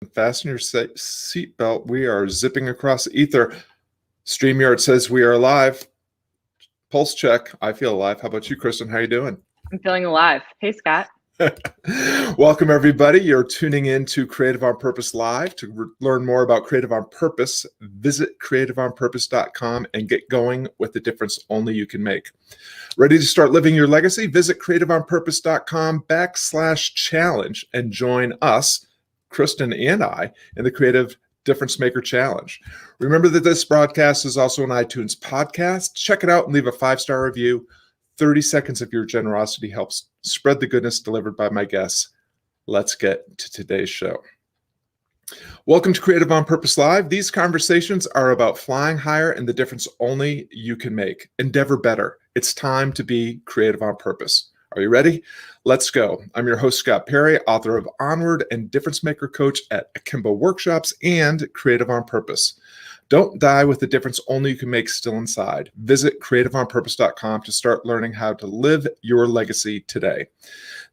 Fasten your seatbelt. We are zipping across the ether. StreamYard says we are live. Pulse check. I feel alive. How about you, Kristin? How you doing? I'm feeling alive. Hey, Scott. Welcome, everybody. You're tuning in to Creative on Purpose Live. To learn more about Creative on Purpose, visit creativeonpurpose.com and get going with the difference only you can make. Ready to start living your legacy? Visit creativeonpurpose.com/challenge and join us, Kristin and I, in the Creative Difference Maker Challenge. Remember that this broadcast is also an iTunes podcast. Check it out and leave a 5-star review. 30 seconds of your generosity helps spread the goodness delivered by my guests. Let's get to today's show. Welcome to Creative on Purpose Live. These conversations are about flying higher and the difference only you can make. Endeavor better. It's time to be creative on purpose. Are you ready? Let's go. I'm your host, Scott Perry, author of Onward and Difference Maker Coach at Akimbo Workshops and Creative on Purpose. Don't die with the difference only you can make still inside. Visit creativeonpurpose.com to start learning how to live your legacy today.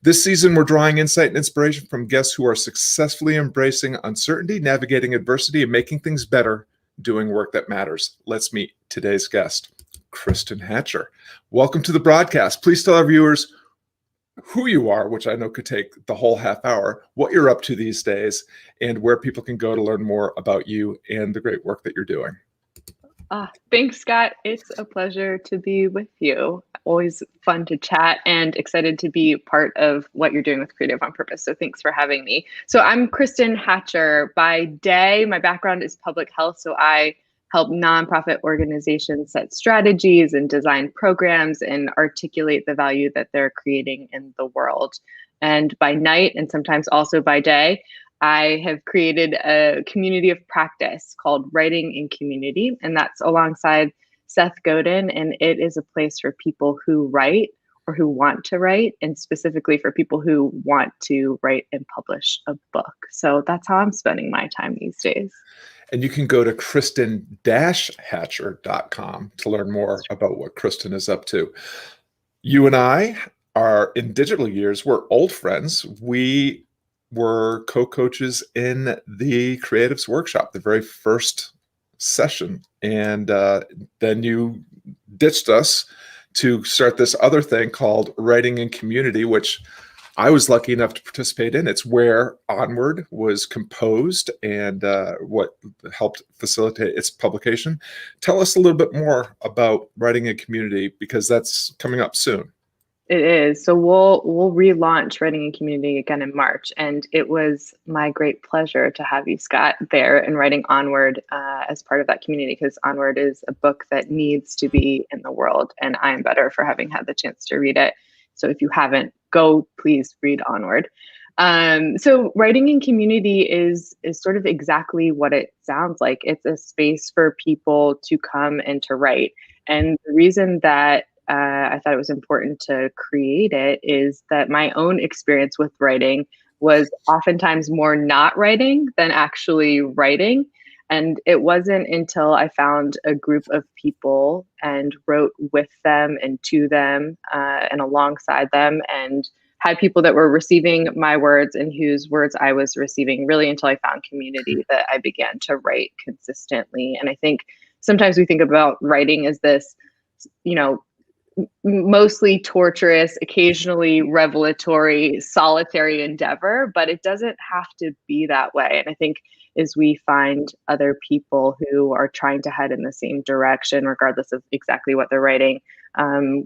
This season, we're drawing insight and inspiration from guests who are successfully embracing uncertainty, navigating adversity, and making things better, doing work that matters. Let's meet today's guest, Kristin Hatcher. Welcome to the broadcast. Please tell our viewers who you are, which I know could take the whole half hour, what you're up to these days, and where people can go to learn more about you and the great work that you're doing. Thanks, Scott. It's a pleasure to be with you. Always fun to chat and excited to be part of what you're doing with Creative on Purpose. So thanks for having me. So I'm Kristin Hatcher. By day, my background is public health. So I help nonprofit organizations set strategies and design programs and articulate the value that they're creating in the world. And by night, and sometimes also by day, I have created a community of practice called Writing in Community, and that's alongside Seth Godin, and it is a place for people who write or who want to write, and specifically for people who want to write and publish a book. So that's how I'm spending my time these days. And you can go to kristin-hatcher.com to learn more about what Kristin is up to. You and I are in digital years. We're old friends. We were co-coaches in the Creatives Workshop, the very first session. And then you ditched us to start this other thing called Writing in Community, which I was lucky enough to participate in. It's where Onward was composed and what helped facilitate its publication. Tell us a little bit more about Writing in Community, because that's coming up soon. It is. So we'll relaunch Writing in Community again in March. And it was my great pleasure to have you, Scott, there and writing Onward as part of that community, because Onward is a book that needs to be in the world. And I'm better for having had the chance to read it. So if you haven't, go please read Onward. So Writing in Community is sort of exactly what it sounds like. It's a space for people to come and to write. And the reason that I thought it was important to create it is that my own experience with writing was oftentimes more not writing than actually writing. And it wasn't until I found a group of people and wrote with them and to them and alongside them, and had people that were receiving my words and whose words I was receiving, really until I found community, that I began to write consistently. And I think sometimes we think about writing as this, mostly torturous, occasionally revelatory, solitary endeavor, but it doesn't have to be that way. And I think as we find other people who are trying to head in the same direction, regardless of exactly what they're writing,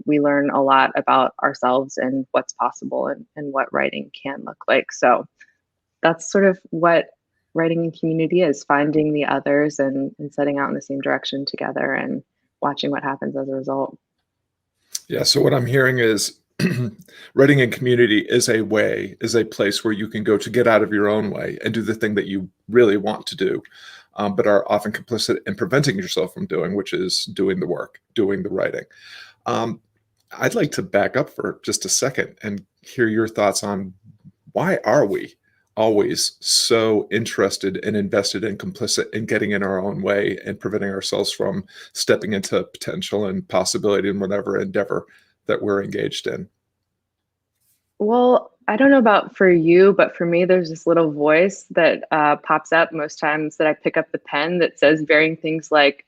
we learn a lot about ourselves and what's possible and what writing can look like. So that's sort of what Writing in Community is, finding the others and setting out in the same direction together and watching what happens as a result. Yeah, so what I'm hearing is Writing in Community is a place where you can go to get out of your own way and do the thing that you really want to do, but are often complicit in preventing yourself from doing, which is doing the work, doing the writing. I'd like to back up for just a second and hear your thoughts on why are we always so interested and invested and complicit in getting in our own way and preventing ourselves from stepping into potential and possibility in whatever endeavor that we're engaged in? Well, I don't know about for you, but for me, there's this little voice that pops up most times that I pick up the pen that says varying things like,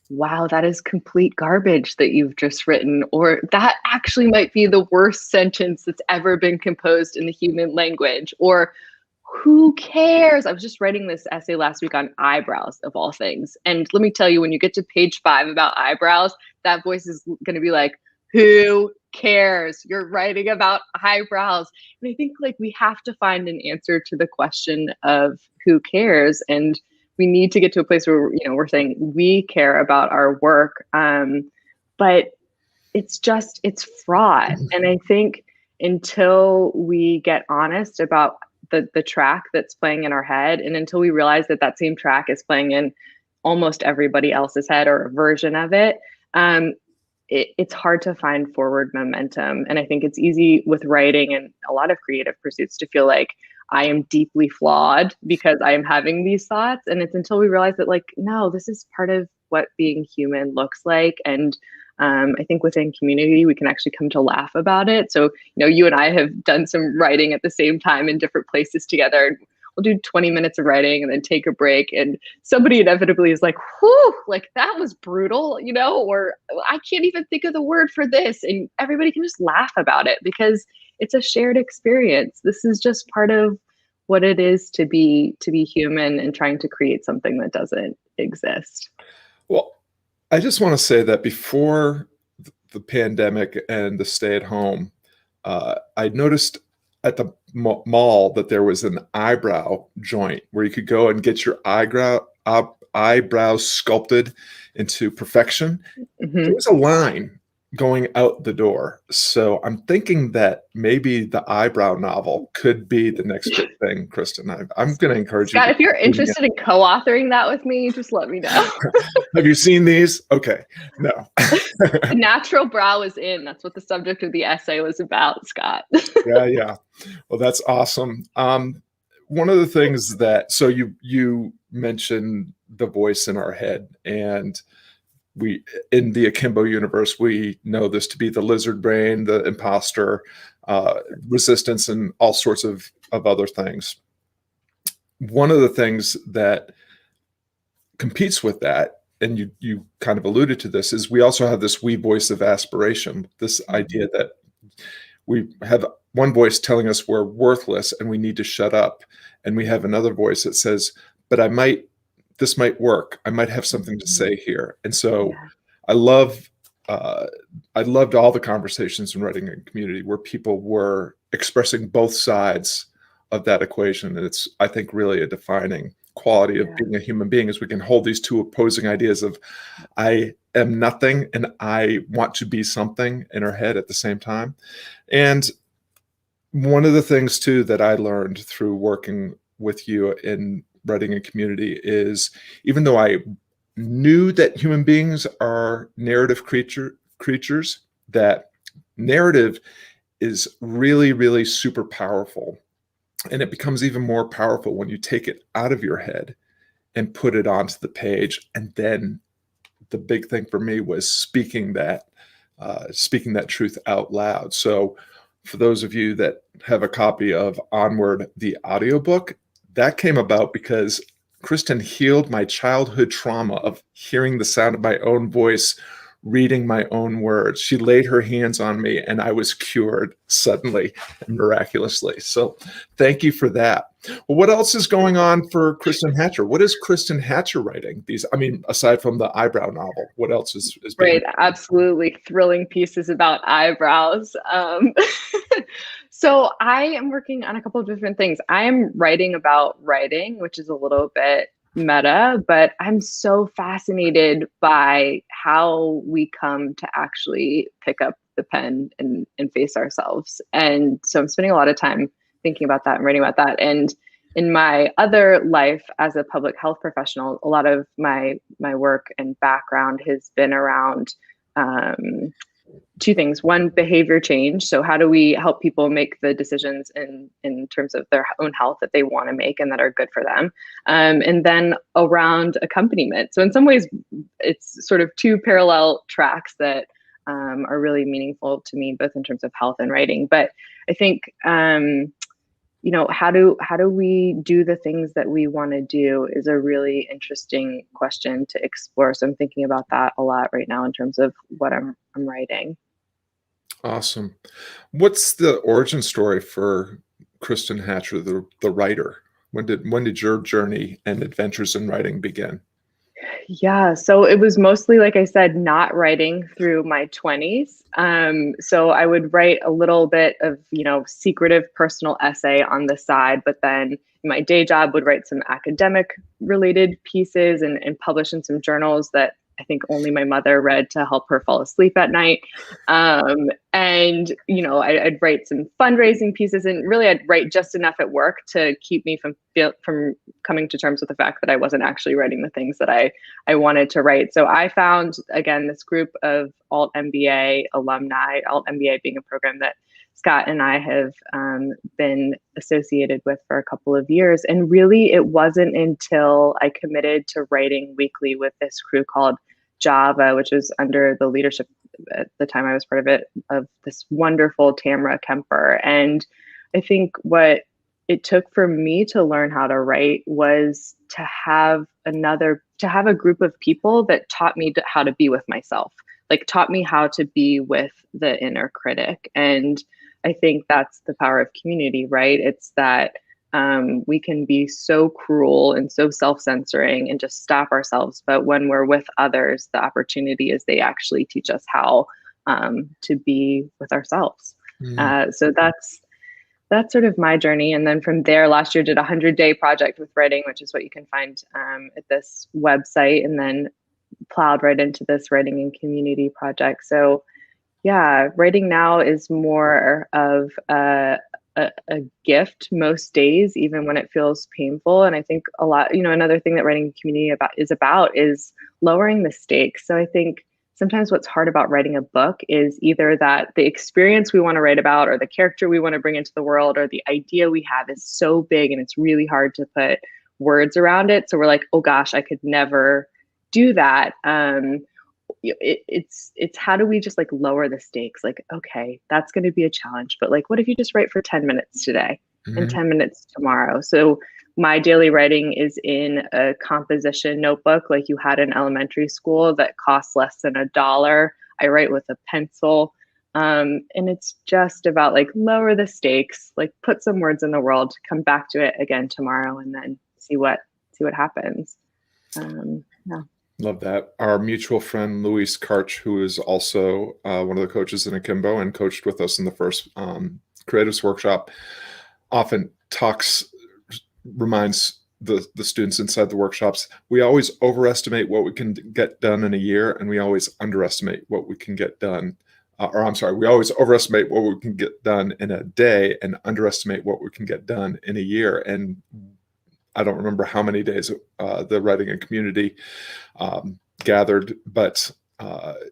wow, that is complete garbage that you've just written, or that actually might be the worst sentence that's ever been composed in the human language, or who cares? I was just writing this essay last week on eyebrows, of all things. And let me tell you, when you get to page 5 about eyebrows, that voice is going to be like, who cares? You're writing about eyebrows. And I think like we have to find an answer to the question of who cares. And we need to get to a place where, we're saying we care about our work. But it's fraud. And I think until we get honest about the track that's playing in our head, and until we realize that that same track is playing in almost everybody else's head or a version of it, it's hard to find forward momentum. And I think it's easy with writing and a lot of creative pursuits to feel like I am deeply flawed because I am having these thoughts. And it's until we realize that, like, no, this is part of what being human looks like. And I think within community, we can actually come to laugh about it. So, you and I have done some writing at the same time in different places together. We'll do 20 minutes of writing and then take a break. And somebody inevitably is like, whew, like that was brutal, or I can't even think of the word for this. And everybody can just laugh about it because it's a shared experience. This is just part of what it is to be human and trying to create something that doesn't exist. Well, I just want to say that before the pandemic and the stay at home, I noticed at the mall that there was an eyebrow joint where you could go and get your eyebrows sculpted into perfection. Mm-hmm. There was a line going out the door. So I'm thinking that maybe the eyebrow novel could be the next big thing, Kristin. I'm going to encourage Scott, you. if you're interested in co-authoring that with me, just let me know. Have you seen these? Okay. No. The natural brow is in. That's what the subject of the essay was about, Scott. Yeah. Well, that's awesome. One of the things that, so you mentioned the voice in our head, and we, in the Akimbo universe, we know this to be the lizard brain, the imposter, resistance, and all sorts of other things. One of the things that competes with that, and you kind of alluded to this, is we also have this we voice of aspiration, this idea that we have one voice telling us we're worthless and we need to shut up. And we have another voice that says, but this might work. I might have something to say here. And so I loved all the conversations in writing in community where people were expressing both sides of that equation. And it's, I think, really a defining quality of being a human being is we can hold these two opposing ideas of I am nothing and I want to be something in our head at the same time. And one of the things too that I learned through working with you in writing a community is, even though I knew that human beings are narrative creatures, that narrative is really, really super powerful. And it becomes even more powerful when you take it out of your head and put it onto the page. And then the big thing for me was speaking that truth out loud. So for those of you that have a copy of Onward, the audiobook, that came about because Kristin healed my childhood trauma of hearing the sound of my own voice, reading my own words. She laid her hands on me and I was cured suddenly and miraculously. So thank you for that. Well, what else is going on for Kristin Hatcher? What is Kristin Hatcher writing? Aside from the eyebrow novel, what else is Right, absolutely thrilling pieces about eyebrows. So I am working on a couple of different things. I am writing about writing, which is a little bit meta, but I'm so fascinated by how we come to actually pick up the pen and face ourselves. And so I'm spending a lot of time thinking about that and writing about that. And in my other life as a public health professional, a lot of my work and background has been around two things. One, behavior change. So how do we help people make the decisions in terms of their own health that they want to make and that are good for them? And then around accompaniment. So in some ways, it's sort of two parallel tracks that are really meaningful to me, both in terms of health and writing. But I think, how do we do the things that we want to do is a really interesting question to explore. So I'm thinking about that a lot right now in terms of what I'm writing. Awesome. What's the origin story for Kristin Hatcher, the writer? When did your journey and adventures in writing begin? Yeah, so it was mostly, like I said, not writing through my 20s. So I would write a little bit of, secretive personal essay on the side, but then my day job would write some academic related pieces and publish in some journals that I think only my mother read to help her fall asleep at night. I'd write some fundraising pieces, and really I'd write just enough at work to keep me from coming to terms with the fact that I wasn't actually writing the things that I wanted to write. So I found, again, this group of Alt MBA alumni, Alt MBA being a program that Scott and I have been associated with for a couple of years. And really, it wasn't until I committed to writing weekly with this crew called Java, which was under the leadership at the time I was part of it, of this wonderful Tamara Kemper. And I think what it took for me to learn how to write was to have a group of people that taught me how to be with myself, like taught me how to be with the inner critic. And I think that's the power of community, right? It's that we can be so cruel and so self-censoring and just stop ourselves. But when we're with others, the opportunity is they actually teach us how to be with ourselves. So that's sort of my journey. And then from there, last year did a 100-day project with writing, which is what you can find at this website, and then plowed right into this writing and community project. So yeah, writing now is more of a gift most days, even when it feels painful. And I think a lot, another thing that writing community is lowering the stakes. So I think sometimes what's hard about writing a book is either that the experience we want to write about, or the character we want to bring into the world, or the idea we have is so big and it's really hard to put words around it. So we're like, oh gosh, I could never do that. It's how do we just like lower the stakes? Like, okay, that's going to be a challenge, but like, what if you just write for 10 minutes today and 10 minutes tomorrow? So my daily writing is in a composition notebook like you had in elementary school that costs less than $1. I write with a pencil. And it's just about like lower the stakes, like put some words in the world, come back to it again tomorrow, and then see what happens. Yeah. Love that. Our mutual friend, Luis Karch, who is also one of the coaches in Akimbo and coached with us in the first Creatives Workshop, often reminds the students inside the workshops, we always overestimate what we can get done in a year, and we always underestimate what we can get done. We always overestimate what we can get done in a day and underestimate what we can get done in a year. And I don't remember how many days the writing and community gathered, but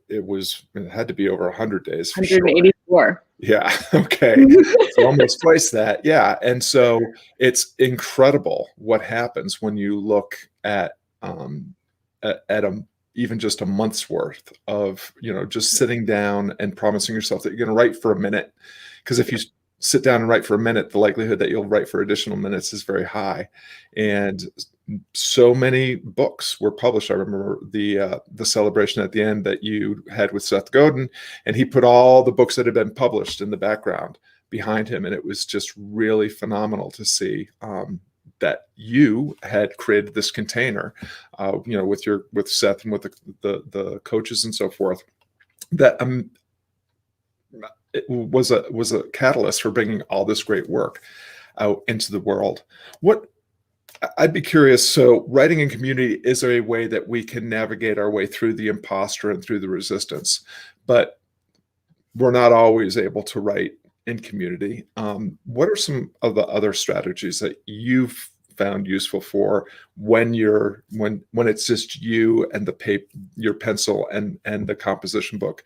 it had to be over 100 days. 184. Yeah. Okay. So almost twice that. Yeah. And so it's incredible what happens when you look at even just a month's worth of, just sitting down and promising yourself that you're going to write for a minute. Because if you sit down and write for a minute, the likelihood that you'll write for additional minutes is very high. And so many books were published. I remember the celebration at the end that you had with Seth Godin, and he put all the books that had been published in the background behind him. And it was just really phenomenal to see that you had created this container, with Seth and with the coaches and so forth, that it was a catalyst for bringing all this great work out into the world. I'd be curious. So writing in community is a way that we can navigate our way through the imposter and through the resistance, but we're not always able to write in community. What are some of the other strategies that you've found useful for when it's just you and your pencil and the composition book?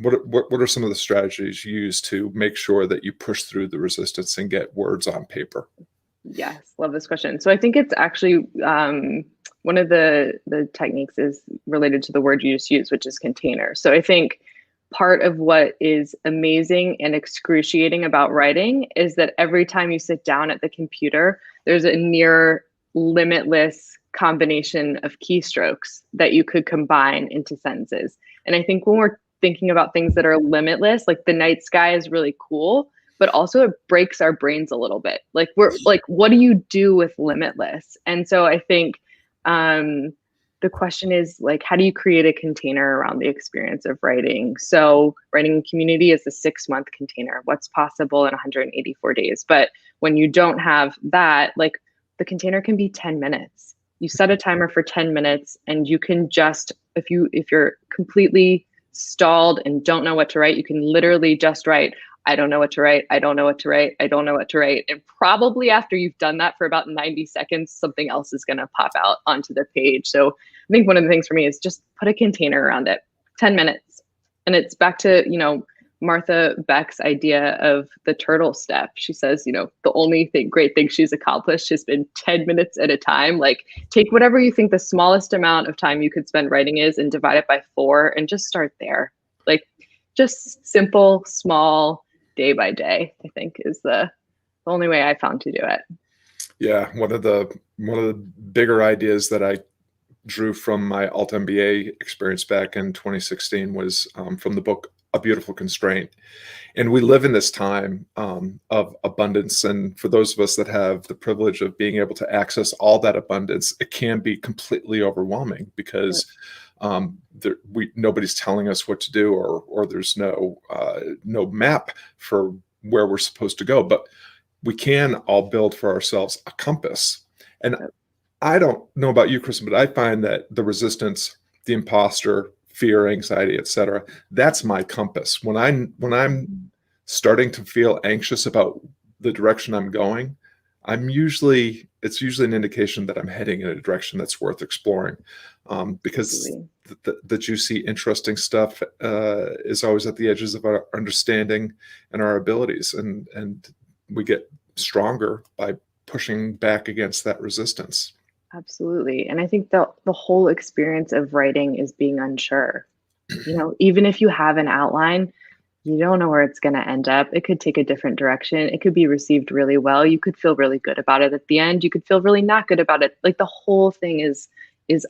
What are some of the strategies you use to make sure that you push through the resistance and get words on paper? Yes, love this question. So I think it's actually one of the techniques is related to the word you just used, which is container. So I think part of what is amazing and excruciating about writing is that every time you sit down at the computer, there's a near limitless combination of keystrokes that you could combine into sentences. And I think when we're thinking about things that are limitless, like the night sky is really cool, but also it breaks our brains a little bit. Like we're like, what do you do with limitless? And so I think the question is like, how do you create a container around the experience of writing? So writing community is a 6-month container. What's possible in 184 days? But when you don't have that, like the container can be 10 minutes. You set a timer for 10 minutes and you can just, if you're completely stalled and don't know what to write, you can literally just write, I don't know what to write. I don't know what to write. I don't know what to write. And probably after you've done that for about 90 seconds, something else is going to pop out onto the page. So I think one of the things for me is just put a container around it, 10 minutes. And it's back to, Martha Beck's idea of the turtle step. She says, the only great thing she's accomplished has been 10 minutes at a time. Like take whatever you think the smallest amount of time you could spend writing is and divide it by 4 and just start there. Like just simple, small, day by day, I think is the only way I found to do it. Yeah, one of the bigger ideas that I drew from my Alt MBA experience back in 2016 was from the book A Beautiful Constraint. And we live in this time of abundance. And for those of us that have the privilege of being able to access all that abundance, it can be completely overwhelming because nobody's telling us what to do, or there's no map for where we're supposed to go. But we can all build for ourselves a compass. And I don't know about you, Kristin, but I find that the resistance, the imposter, fear, anxiety, etc., that's my compass. When I'm starting to feel anxious about the direction I'm going, it's usually an indication that I'm heading in a direction that's worth exploring, because the juicy, interesting stuff is always at the edges of our understanding and our abilities, and we get stronger by pushing back against that resistance. Absolutely. And I think the whole experience of writing is being unsure. Even if you have an outline, you don't know where it's going to end up. It could take a different direction. It could be received really well. You could feel really good about it at the end. You could feel really not good about it. Like the whole thing is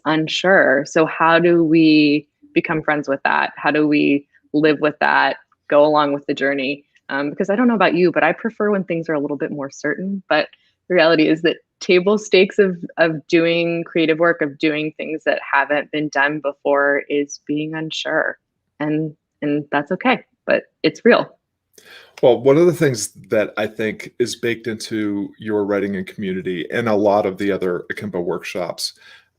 unsure. So how do we become friends with that? How do we live with that, go along with the journey? Because I don't know about you, but I prefer when things are a little bit more certain. But the reality is that table stakes of doing creative work, of doing things that haven't been done before, is being unsure. And that's okay, but it's real. Well, one of the things that I think is baked into your writing and community and a lot of the other Akimbo workshops,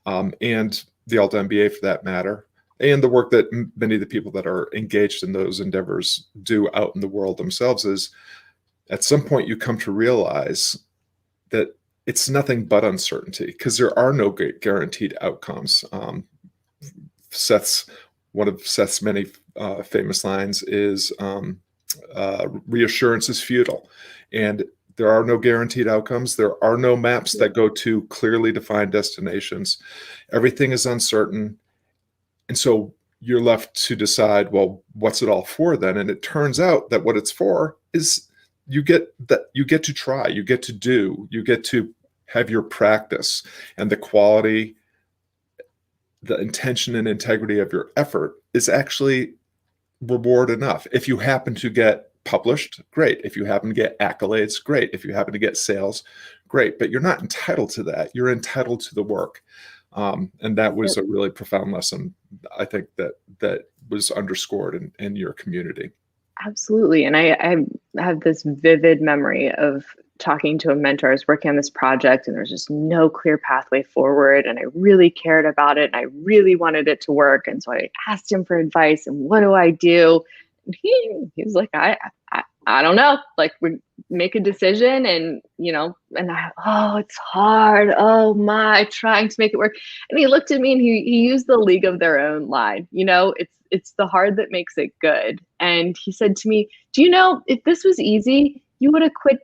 and the Alt MBA for that matter, and the work that many of the people that are engaged in those endeavors do out in the world themselves, is at some point you come to realize that it's nothing but uncertainty, because there are no guaranteed outcomes. One of Seth's many famous lines is reassurance is futile, and there are no guaranteed outcomes. There are no maps that go to clearly defined destinations. Everything is uncertain. And so you're left to decide, well, what's it all for then? And it turns out that what it's for is you get to try, you get to do, you get to have your practice, and the quality, the intention and integrity of your effort is actually reward enough. If you happen to get published, great. If you happen to get accolades, great. If you happen to get sales, great. But you're not entitled to that. You're entitled to the work. And that was a really profound lesson, I think, that was underscored in your community. Absolutely. And I have this vivid memory of talking to a mentor. I was working on this project and there was just no clear pathway forward. And I really cared about it and I really wanted it to work. And so I asked him for advice, and what do I do? And he was like, I don't know. Like, we make a decision, and it's hard. Oh my, trying to make it work. And he looked at me and he used the League of Their Own line. It's the hard that makes it good. And he said to me, do you know, if this was easy, you would have quit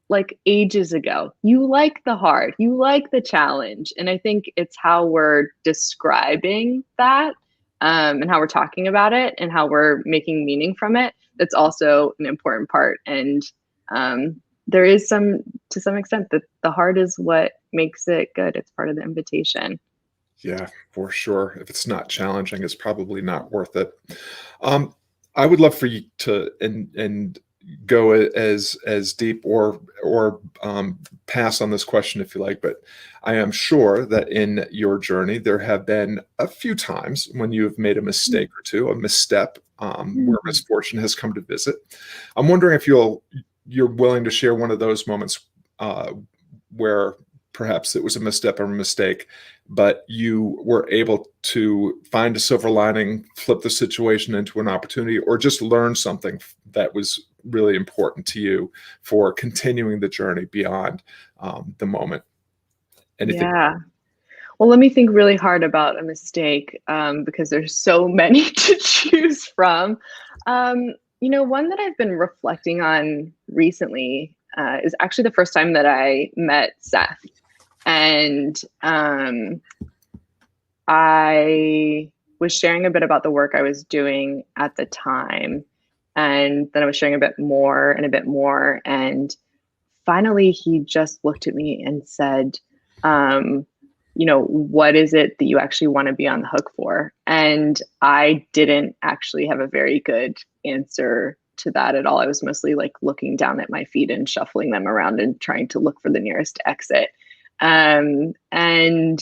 like ages ago. You like the hard, you like the challenge. And I think it's how we're describing that and how we're talking about it and how we're making meaning from it, that's also an important part. And there is to some extent, that the heart is what makes it good. It's part of the invitation. Yeah, for sure. If it's not challenging, it's probably not worth it. I would love for you to and go as deep or pass on this question if you like, but I am sure that in your journey there have been a few times when you have made a mistake or two, a misstep, where misfortune has come to visit. I'm wondering if you're willing to share one of those moments where perhaps it was a misstep or a mistake, but you were able to find a silver lining, flip the situation into an opportunity, or just learn something that was really important to you for continuing the journey beyond the moment. Anything? Yeah. Well, let me think really hard about a mistake, because there's so many to choose from. One that I've been reflecting on recently is actually the first time that I met Seth. And I was sharing a bit about the work I was doing at the time. And then I was sharing a bit more and a bit more. And finally, he just looked at me and said, what is it that you actually want to be on the hook for? And I didn't actually have a very good answer to that at all. I was mostly like looking down at my feet and shuffling them around and trying to look for the nearest exit. And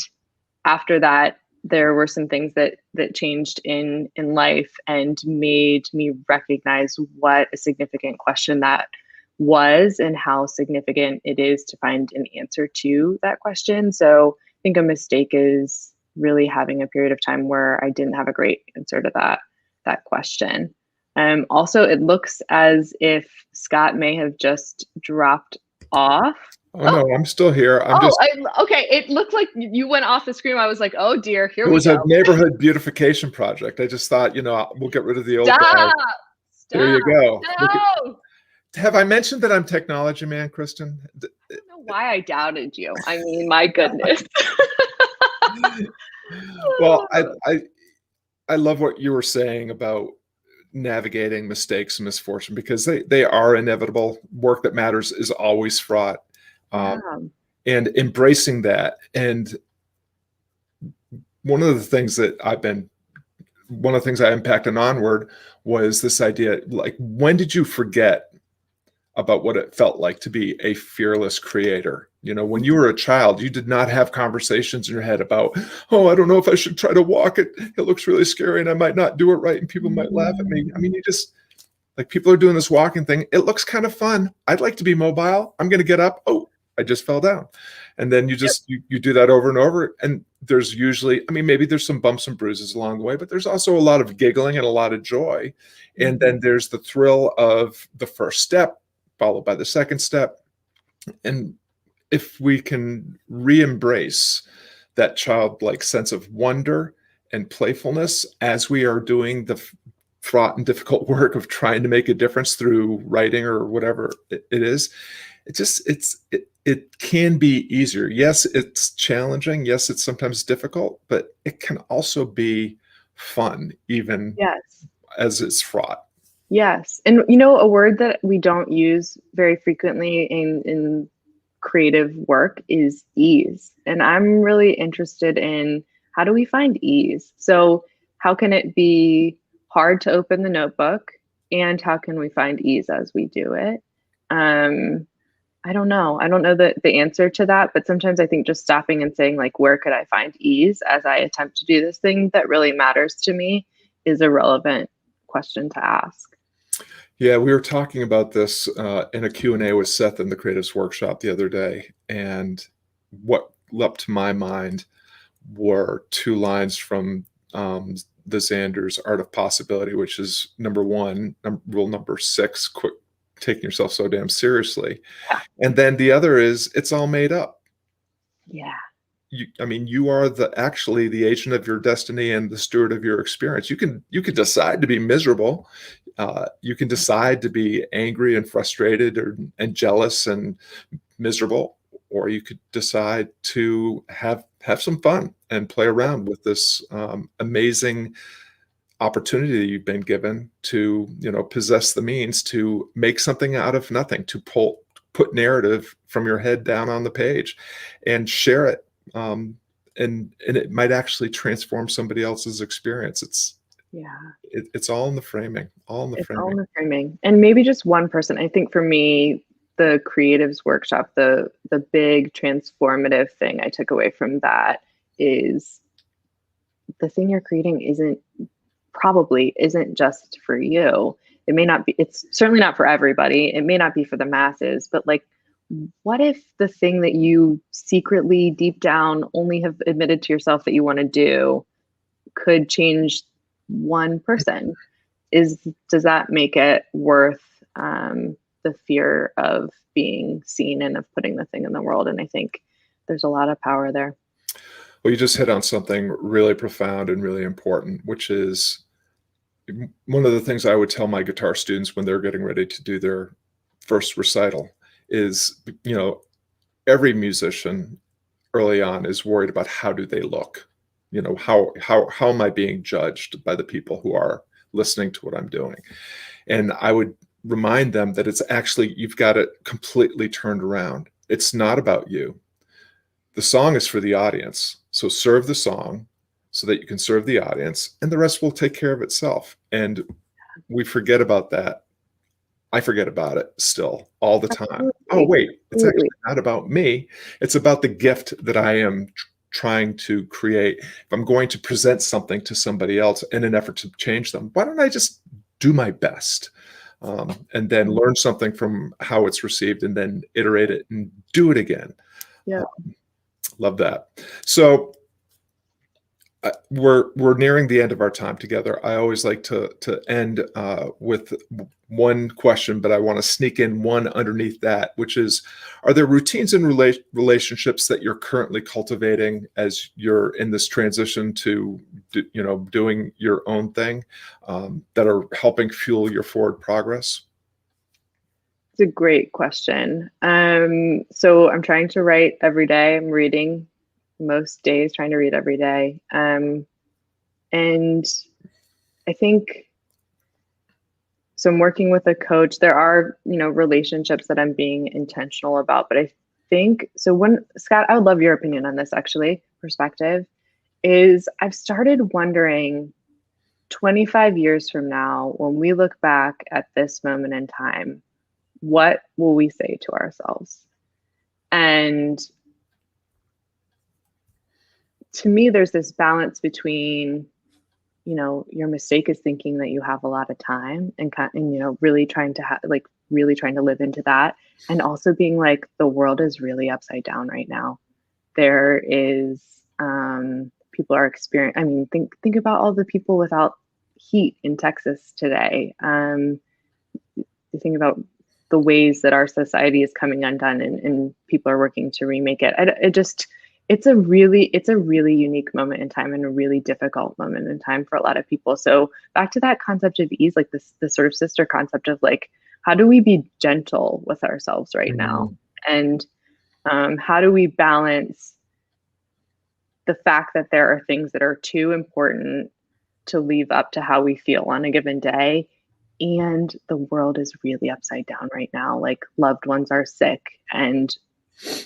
after that, there were some things that changed in life and made me recognize what a significant question that was and how significant it is to find an answer to that question. So I think a mistake is really having a period of time where I didn't have a great answer to that question. Also, it looks as if Scott may have just dropped off. Oh no, I'm still here. Okay. It looked like you went off the screen. I was like, oh dear, here we go. It was a neighborhood beautification project. I just thought, we'll get rid of the old guy. Stop. There you go. No. Have I mentioned that I'm technology man, Kristin? I don't know why I doubted you. I mean, my goodness. Well, I love what you were saying about navigating mistakes and misfortune, because they are inevitable. Work that matters is always fraught. And embracing that. And one of the things I impacted Onward was this idea, like, when did you forget about what it felt like to be a fearless creator? When you were a child, you did not have conversations in your head about, oh, I don't know if I should try to walk it. It looks really scary and I might not do it right and people might laugh at me. I mean, you just, like, people are doing this walking thing. It looks kind of fun. I'd like to be mobile. I'm going to get up. Oh, I just fell down. And then you just, you do that over and over. And there's usually, maybe there's some bumps and bruises along the way, but there's also a lot of giggling and a lot of joy. And then there's the thrill of the first step, followed by the second step. And if we can re-embrace that childlike sense of wonder and playfulness as we are doing the fraught and difficult work of trying to make a difference through writing or whatever it is, it can be easier. Yes, it's challenging. Yes, it's sometimes difficult, but it can also be fun, even as it's fraught. Yes. And a word that we don't use very frequently in creative work is ease. And I'm really interested in, how do we find ease? So how can it be hard to open the notebook, and how can we find ease as we do it? I don't know. I don't know the answer to that, but sometimes I think just stopping and saying, like, where could I find ease as I attempt to do this thing that really matters to me is a relevant question to ask. Yeah, we were talking about this in a Q&A with Seth in the Creatives Workshop the other day. And what leapt to my mind were two lines from the Xander's Art of Possibility, which is number 1, rule number 6, quit taking yourself so damn seriously. Yeah. And then the other is, it's all made up. Yeah. You are actually the agent of your destiny and the steward of your experience. You can decide to be miserable. You can decide to be angry and frustrated and jealous and miserable, or you could decide to have some fun and play around with this amazing opportunity that you've been given to, possess the means to make something out of nothing, to put narrative from your head down on the page and share it. And it might actually transform somebody else's experience. It's all in the framing, all in the It's framing. all in the framing. And maybe just one person. I think for me, the creatives workshop, the big transformative thing I took away from that is the thing you're creating probably isn't just for you. It may not be, it's certainly not for everybody. It may not be for the masses, but like, what if the thing that you secretly deep down only have admitted to yourself that you want to do could change one person? Does that make it worth the fear of being seen and of putting the thing in the world? And I think there's a lot of power there. Well, you just hit on something really profound and really important, which is one of the things I would tell my guitar students when they're getting ready to do their first recital is, every musician early on is worried about how do they look? How am I being judged by the people who are listening to what I'm doing? And I would remind them that it's actually, you've got it completely turned around. It's not about you. The song is for the audience. So serve the song so that you can serve the audience, and the rest will take care of itself. And we forget about that. I forget about it still all the time. Absolutely. Oh, wait, it's actually not about me. It's about the gift that I am trying to create. If I'm going to present something to somebody else in an effort to change them, why don't I just do my best? And then learn something from how it's received, and then iterate it and do it again. Yeah. Love that. So we're nearing the end of our time together. I always like to end with one question, but I want to sneak in one underneath that, which is, are there routines and relationships that you're currently cultivating as you're in this transition to, doing your own thing, that are helping fuel your forward progress? It's a great question. So I'm trying to write every day. I'm reading most days, trying to read every day. And I think, so I'm working with a coach. There are, relationships that I'm being intentional about, but I think, Scott, I would love your opinion on this actually, perspective, is I've started wondering 25 years from now, when we look back at this moment in time, what will we say to ourselves? And to me, there's this balance between, your mistake is thinking that you have a lot of time and really trying to live into that. And also being like, the world is really upside down right now. There is, people are experiencing, think about all the people without heat in Texas today. You think about the ways that our society is coming undone, and people are working to remake it. It's a really unique moment in time, and a really difficult moment in time for a lot of people. So back to that concept of ease, like this sort of sister concept of like, how do we be gentle with ourselves right now? And how do we balance the fact that there are things that are too important to leave up to how we feel on a given day, and the world is really upside down right now. Like, loved ones are sick, and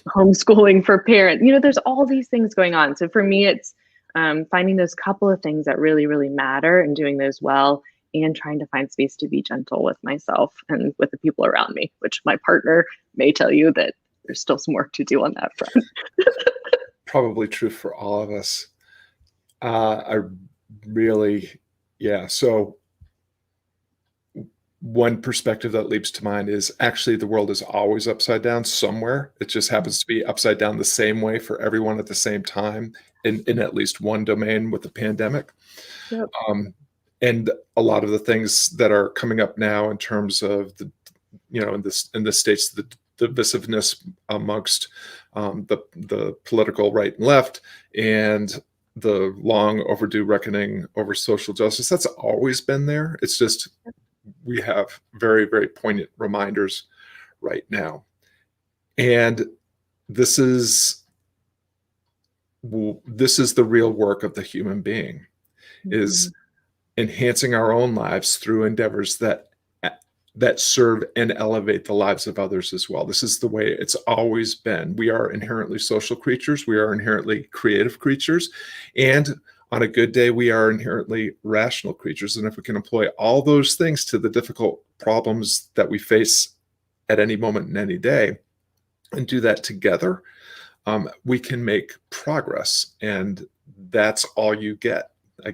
homeschooling for parents, there's all these things going on. So for me, it's finding those couple of things that really, really matter and doing those well, and trying to find space to be gentle with myself and with the people around me, which my partner may tell you that there's still some work to do on that front. Probably true for all of us. So one perspective that leaps to mind is actually the world is always upside down somewhere. It just happens to be upside down the same way for everyone at the same time in at least one domain with the pandemic. Yep. And a lot of the things that are coming up now in terms of the, in the States, the divisiveness amongst the political right and left, and the long overdue reckoning over social justice, that's always been there. It's just, we have very, very poignant reminders right now. And this is the real work of the human being, is enhancing our own lives through endeavors that serve and elevate the lives of others as well. This is the way it's always been. We are inherently social creatures. We are inherently creative creatures. And on a good day, we are inherently rational creatures. And if we can employ all those things to the difficult problems that we face at any moment in any day and do that together, we can make progress. And that's all you get. I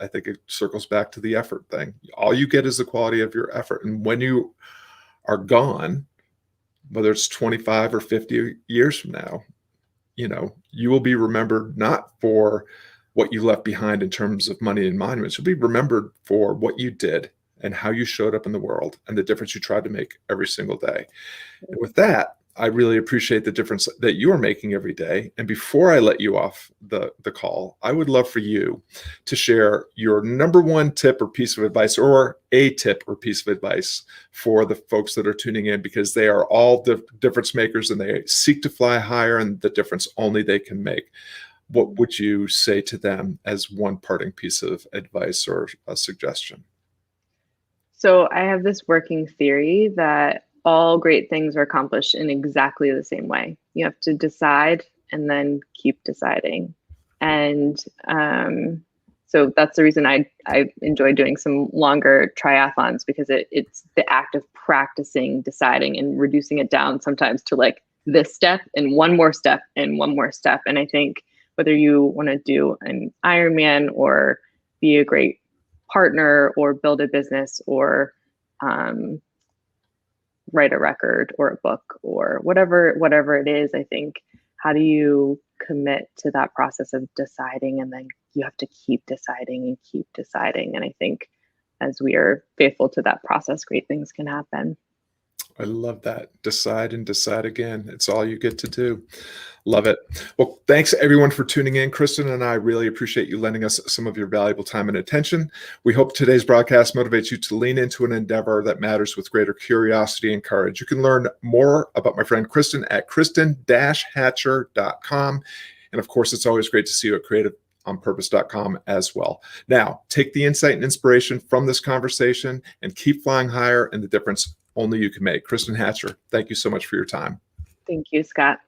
think it circles back to the effort thing. All you get is the quality of your effort. And when you are gone, whether it's 25 or 50 years from now, you will be remembered not for what you left behind in terms of money and monuments. You'll be remembered for what you did and how you showed up in the world and the difference you tried to make every single day. And with that, I really appreciate the difference that you are making every day. And before I let you off the call, I would love for you to share your number one tip or piece of advice, or a tip or piece of advice for the folks that are tuning in, because they are all difference makers and they seek to fly higher, and the difference only they can make. What would you say to them as one parting piece of advice or a suggestion? So I have this working theory that all great things are accomplished in exactly the same way. You have to decide and then keep deciding. And so that's the reason I enjoy doing some longer triathlons, because it's the act of practicing, deciding, and reducing it down sometimes to like this step and one more step and one more step. And I think whether you want to do an Ironman or be a great partner or build a business or write a record or a book or whatever it is, I think, how do you commit to that process of deciding? And then you have to keep deciding and keep deciding. And I think as we are faithful to that process, great things can happen. I love that. Decide and decide again. It's all you get to do. Love it. Well, thanks everyone for tuning in. Kristin and I really appreciate you lending us some of your valuable time and attention. We hope today's broadcast motivates you to lean into an endeavor that matters with greater curiosity and courage. You can learn more about my friend Kristin at kristin-hatcher.com. And of course, it's always great to see you at creativeonpurpose.com as well. Now, take the insight and inspiration from this conversation and keep flying higher, and the difference only you can make. Kristin Hatcher, thank you so much for your time. Thank you, Scott.